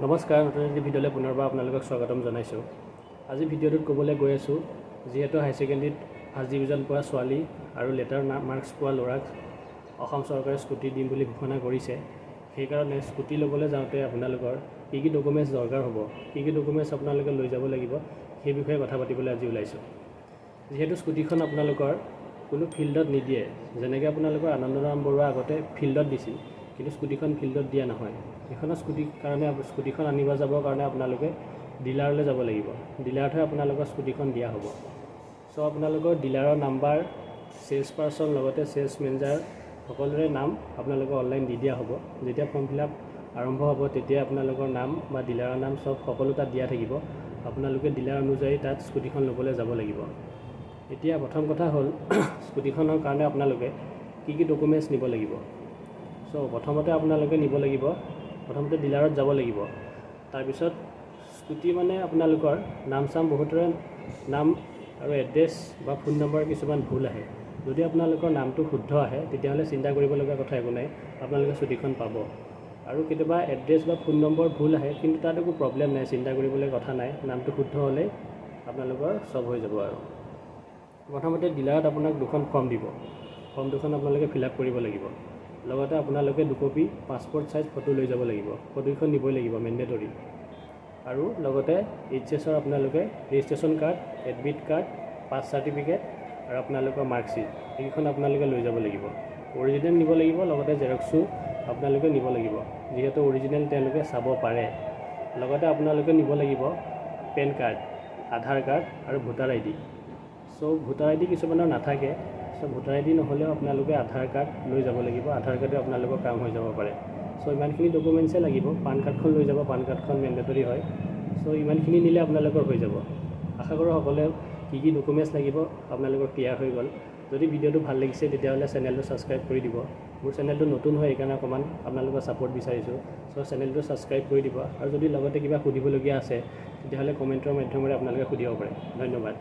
নমস্কাৰ, নতুন এটি ভিডিঅ'লৈ পুনৰবাৰ আপোনালোকক স্বাগতম জনাইছোঁ। আজি ভিডিঅ'টোত ক'বলৈ গৈ আছোঁ, যিহেতু হাই ছেকেণ্ডেৰীত ফাৰ্ষ্ট ডিভিজন পোৱা ছোৱালী আৰু লেটাৰ মাৰ্কছ পোৱা ল'ৰাক অসম চৰকাৰে স্কুটি দিম বুলি ঘোষণা কৰিছে। সেইকাৰণে স্কুটি ল'বলৈ যাওঁতে আপোনালোকৰ কি কি ডকুমেণ্টছ দৰকাৰ হ'ব, কি কি ডকুমেণ্টছ আপোনালোকে লৈ যাব লাগিব, সেই বিষয়ে কথা পাতিবলৈ আজি ওলাইছোঁ। যিহেতু স্কুটিখন আপোনালোকৰ কোনো ফিল্ডত নিদিয়ে, যেনেকৈ আপোনালোকৰ আনন্দৰাম বৰুৱা আগতে ফিল্ডত দিছিল, কিন্তু স্কুটিখন ফিল্ডত দিয়া নহয়। সেইখন স্কুটিখন আনিব যাবৰ কাৰণে আপোনালোকে ডিলাৰলৈ যাব লাগিব। ডিলাৰতহে আপোনালোকৰ স্কুটিখন দিয়া হ'ব। চ' আপোনালোকৰ ডিলাৰৰ নাম্বাৰ, চেলছ পাৰ্চন লগতে চেলছ মেনেজাৰ সকলোৰে নাম আপোনালোকৰ অনলাইন দি দিয়া হ'ব। যেতিয়া ফৰ্ম ফিল আপ আৰম্ভ হ'ব তেতিয়া আপোনালোকৰ নাম বা ডিলাৰৰ নাম সকলো তাত দিয়া থাকিব। আপোনালোকে ডিলাৰ অনুযায়ী তাত স্কুটিখন ল'বলৈ যাব লাগিব। এতিয়া প্ৰথম কথা হ'ল স্কুটিখনৰ কাৰণে আপোনালোকে কি কি ডকুমেণ্টছ নিব লাগিব। চ' প্ৰথমতে আপোনালোকে নিব লাগিব, প্ৰথমতে ডিলাৰত যাব লাগিব। তাৰপিছত স্কুটি মানে আপোনালোকৰ নাম বহুতৰে নাম আৰু এড্ৰেছ বা ফোন নম্বৰ কিছুমান ভুল আহে। যদি আপোনালোকৰ নামটো শুদ্ধ আহে তেতিয়াহ'লে চিন্তা কৰিবলগীয়া কথা একো নাই, আপোনালোকে স্কুটিখন পাব। আৰু কেতিয়াবা এড্ৰেছ বা ফোন নম্বৰ ভুল আহে, কিন্তু তাত একো প্ৰব্লেম নাই, চিন্তা কৰিবলগীয়া কথা নাই। নামটো শুদ্ধ হ'লেই আপোনালোকৰ চব হৈ যাব। আৰু প্ৰথমতে ডিলাৰত আপোনাক দুখন ফৰ্ম দিব। ফৰ্ম দুখন আপোনালোকে ফিল আপ কৰিব লাগিব। লগতে আপোনালোকে 2 কপি পাছপৰ্ট চাইজ ফটো লৈ যাব লাগিব। ফটোখন নিবই লাগিব, মেণ্ডেটৰী। আৰু লগতে HSৰ আপোনালোকে registration card, admit card, pass certificate আৰু আপোনালোকৰ মাৰ্কশ্বিট এইকেইখন আপোনালোকে লৈ যাব লাগিব। অৰিজিনেল নিব লাগিব, লগতে জেৰক্সো আপোনালোকে নিব লাগিব, যিহেতু অৰিজিনেল তেওঁলোকে চাব পাৰে। লগতে আপোনালোকে নিব লাগিব পেন কাৰ্ড, আধাৰ কাৰ্ড আৰু ভোটাৰ ID। চ' ভোটাৰ ID কিছুমানৰ নাথাকে, চ' ভোটাৰ ID নহ'লেও আপোনালোকে আধাৰ কাৰ্ড লৈ যাব লাগিব। আধাৰ কাৰ্ডে আপোনালোকৰ কাম হৈ যাব পাৰে। চ' ইমানখিনি ডকুমেণ্টছে লাগিব। পান কাৰ্ডখন লৈ যাব, পান কাৰ্ডখন মেণ্ডেটৰী হয়। চ' ইমানখিনি নিলে আপোনালোকৰ হৈ যাব। আশা কৰোঁ সকলোৱে কি কি ডকুমেণ্টছ লাগিব আপোনালোকৰ ক্লিয়াৰ হৈ গ'ল। যদি ভিডিঅ'টো ভাল লাগিছে তেতিয়াহ'লে চেনেলটো ছাবস্ক্ৰাইব কৰি দিব। মোৰ চেনেলটো নতুন হয়, সেইকাৰণে অকণমান আপোনালোকৰ ছাপোৰ্ট বিচাৰিছোঁ। চ' চেনেলটো ছাবস্ক্ৰাইব কৰি দিব। আৰু যদি লগতে কিবা সুধিবলগীয়া আছে তেতিয়াহ'লে কমেণ্টৰ মাধ্যমেৰে আপোনালোকে সুধিব পাৰে। ধন্যবাদ।